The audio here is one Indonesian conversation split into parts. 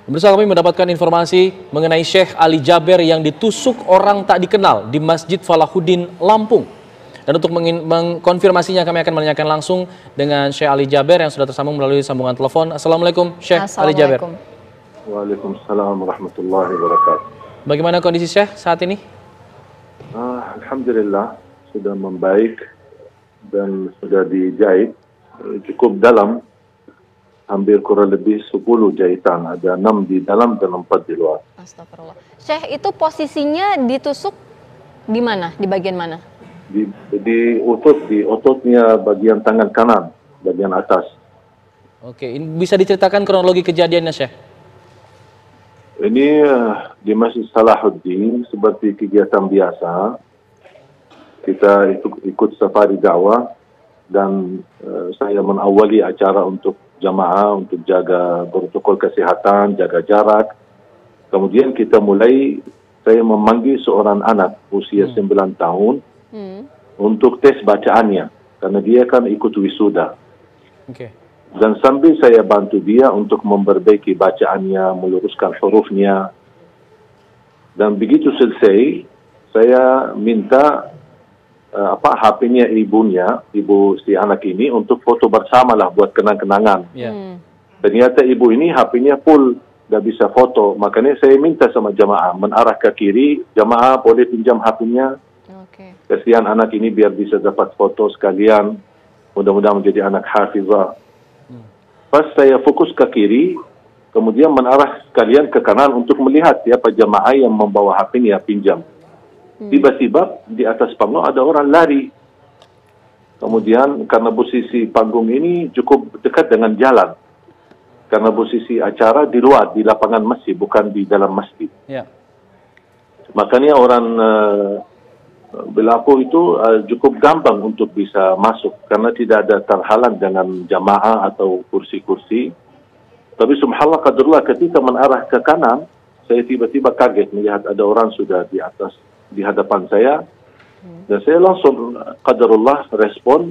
Pemirsa, kami mendapatkan informasi mengenai Syekh Ali Jaber yang ditusuk orang tak dikenal di Masjid Falahuddin, Lampung. Dan untuk mengkonfirmasinya kami akan menanyakan langsung dengan Syekh Ali Jaber yang sudah tersambung melalui sambungan telepon. Assalamualaikum Syekh Ali Jaber. Waalaikumsalam warahmatullahi wabarakatuh. Bagaimana kondisi Syekh saat ini? Alhamdulillah sudah membaik dan sudah dijahit cukup dalam. Hampir kurang lebih 10 jahitan, ada 6 di dalam dan 4 di luar. Astagfirullah. Syekh, itu posisinya ditusuk di mana? Di bagian mana? Di ototnya bagian tangan kanan, bagian atas. Oke, ini bisa diceritakan kronologi kejadiannya, Syekh? Ini di Masjid Salahuddin seperti kegiatan biasa. Kita ikut safari dakwah dan saya mengawali acara untuk jamaah untuk jaga protokol kesehatan, jaga jarak. Kemudian saya memanggil seorang anak usia 9 tahun untuk tes bacaannya, karena dia kan ikut wisuda. Dan sambil saya bantu dia untuk memperbaiki bacaannya, meluruskan hurufnya. Dan begitu selesai, saya minta HP-nya ibu si anak ini untuk foto bersama lah buat kenang-kenangan. Ternyata ibu ini HP-nya full, nggak bisa foto. Makanya saya minta sama jamaah menarah ke kiri, jamaah boleh pinjam HP-nya. Kasihan anak ini biar bisa dapat foto sekalian. Mudah-mudahan menjadi anak hafizah. Pas saya fokus ke kiri, kemudian menarah sekalian ke kanan untuk melihat siapa jamaah yang membawa HP-nya pinjam. Tiba-tiba di atas panggung ada orang lari. Kemudian karena posisi panggung ini cukup dekat dengan jalan. Karena posisi acara di luar, di lapangan masjid, bukan di dalam masjid. Makanya orang berlaku itu cukup gampang untuk bisa masuk. Karena tidak ada terhalang dengan jamaah atau kursi-kursi. Tapi subhanallah qadarullah ketika menarah ke kanan, saya tiba-tiba kaget melihat ada orang sudah di hadapan saya, dan saya langsung qadarullah respon.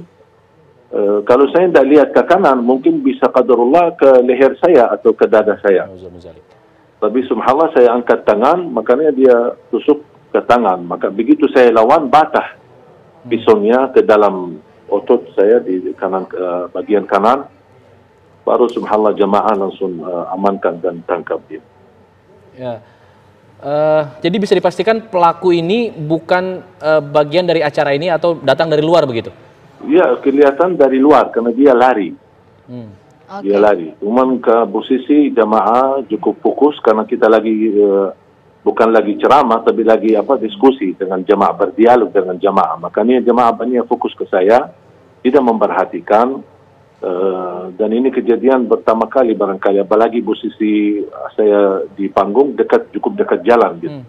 Kalau saya tidak lihat ke kanan, mungkin bisa qadarullah ke leher saya atau ke dada saya. Tapi subhanallah saya angkat tangan, makanya dia tusuk ke tangan. Maka begitu saya lawan, batah pisaunya ke dalam otot saya di kanan, bagian kanan. Baru subhanallah jamaah langsung amankan dan tangkap dia. Jadi bisa dipastikan pelaku ini bukan bagian dari acara ini atau datang dari luar begitu? Iya, kelihatan dari luar karena dia lari. Dia lari. Cuman ke posisi jamaah cukup fokus karena kita lagi bukan lagi ceramah tapi lagi diskusi dengan jamaah, berdialog dengan jamaah. Makanya jamaah banyak fokus ke saya, tidak memperhatikan. Dan ini kejadian pertama kali barangkali, apalagi posisi saya di panggung cukup dekat jalan gitu.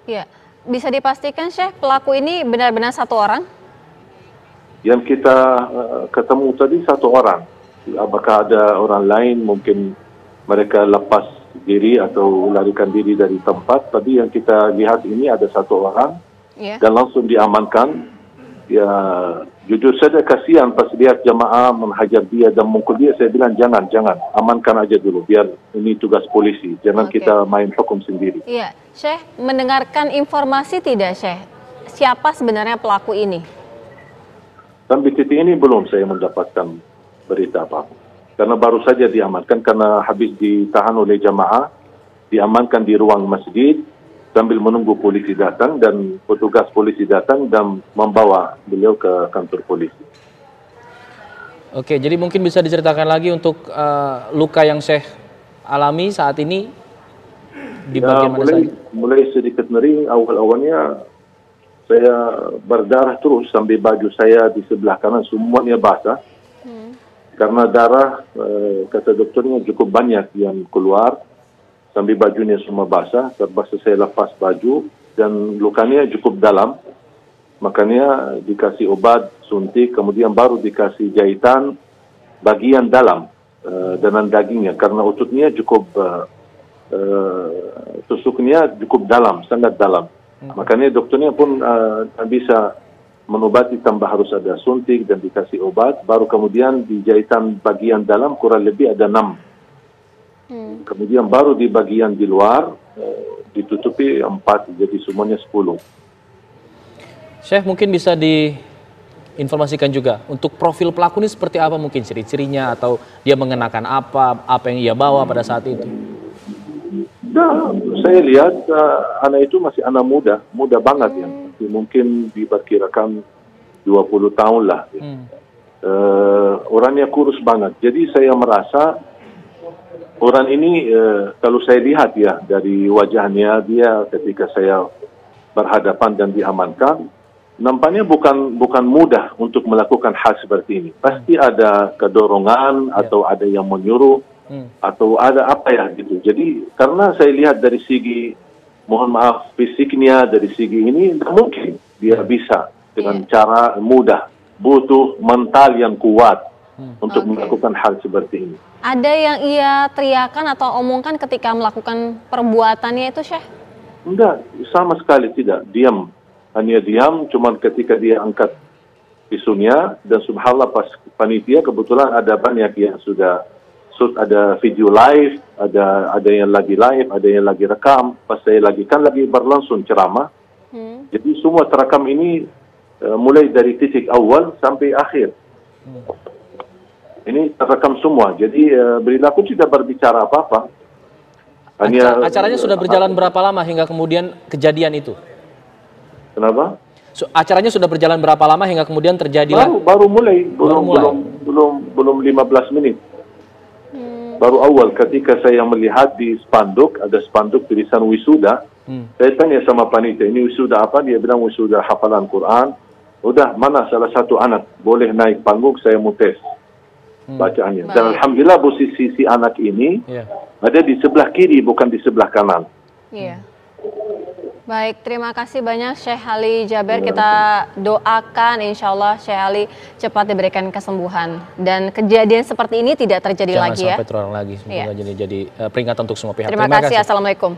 Iya, bisa dipastikan Syekh pelaku ini benar-benar satu orang? Yang kita ketemu tadi satu orang. Apakah ada orang lain, mungkin mereka lepas diri atau larikan diri dari tempat. Tapi yang kita lihat ini ada satu orang dan langsung diamankan. Ya, jujur saja kasihan pas lihat jamaah menghajar dia dan mukul dia. Saya bilang jangan, amankan aja dulu, biar ini tugas polisi. Jangan kita main hukum sendiri. Iya, Syekh, mendengarkan informasi tidak Syekh? Siapa sebenarnya pelaku ini? Sampai titik ini belum saya mendapatkan berita apa. Karena baru saja diamankan, karena habis ditahan oleh jamaah, diamankan di ruang masjid, sambil menunggu polisi datang dan petugas polisi datang dan membawa beliau ke kantor polisi. Oke, jadi mungkin bisa diceritakan lagi untuk luka yang Syekh alami saat ini di bagian mana saja? Mulai sedikit nyeri, awal-awalnya saya berdarah terus sampai baju saya di sebelah kanan semuanya basah. Karena darah, kata dokternya cukup banyak yang keluar. Sambil bajunya semua basah, terpaksa saya lepas baju dan lukanya cukup dalam. Makanya dikasih obat suntik, kemudian baru dikasih jahitan bagian dalam dengan dagingnya. Karena ototnya cukup, tusuknya cukup dalam, sangat dalam. Makanya dokternya pun bisa mengobati tambah harus ada suntik dan dikasih obat. Baru kemudian di jahitan bagian dalam kurang lebih ada 6 Kemudian baru di bagian di luar ditutupi 4, jadi semuanya 10. Syekh, mungkin bisa diinformasikan juga untuk profil pelaku ini seperti apa, mungkin ciri-cirinya atau dia mengenakan apa yang ia bawa pada saat itu? Nah, saya lihat anak itu masih anak muda banget ya. Mungkin diperkirakan 20 tahun lah. Orangnya kurus banget. Jadi saya merasa orang ini kalau saya lihat ya dari wajahnya dia ketika saya berhadapan dan diamankan, nampaknya bukan mudah untuk melakukan hal seperti ini. Pasti ada kedorongan atau ada yang menyuruh atau ada apa ya gitu. Jadi karena saya lihat dari segi, mohon maaf, fisiknya, dari segi ini tidak mungkin dia bisa dengan cara mudah. Butuh mental yang kuat untuk melakukan hal seperti ini. Ada yang ia teriakan atau omongkan ketika melakukan perbuatannya itu, Syekh? Enggak, sama sekali tidak. Diam. Hanya diam, cuman ketika dia angkat pisunya, dan subhanallah pas panitia kebetulan ada banyak yang sudah shoot, ada video live, ada yang lagi live, ada yang lagi rekam. Pas saya lagi berlangsung ceramah. Jadi semua terekam ini mulai dari titik awal sampai akhir. Ini terekam semua. Jadi beliau tidak berbicara apa-apa. Acaranya sudah berjalan berapa lama hingga kemudian kejadian itu? Kenapa? Acaranya sudah berjalan berapa lama hingga kemudian terjadilah? Baru mulai. Belum 15 menit. Baru awal ketika saya melihat di spanduk, ada spanduk tulisan wisuda. Saya tanya sama panitia, ini wisuda apa? Dia bilang wisuda hafalan Quran. Udah, mana salah satu anak boleh naik panggung, saya mau tes bacaannya. Dan alhamdulillah posisi si anak ini ada di sebelah kiri, bukan di sebelah kanan. Iya. Baik, terima kasih banyak Syekh Ali Jaber. Kita doakan insya Allah Syekh Ali cepat diberikan kesembuhan. Dan kejadian seperti ini tidak terjadi lagi ya. Jangan sampai terulang lagi. Semoga jadi peringatan untuk semua pihak. Terima kasih. Assalamualaikum.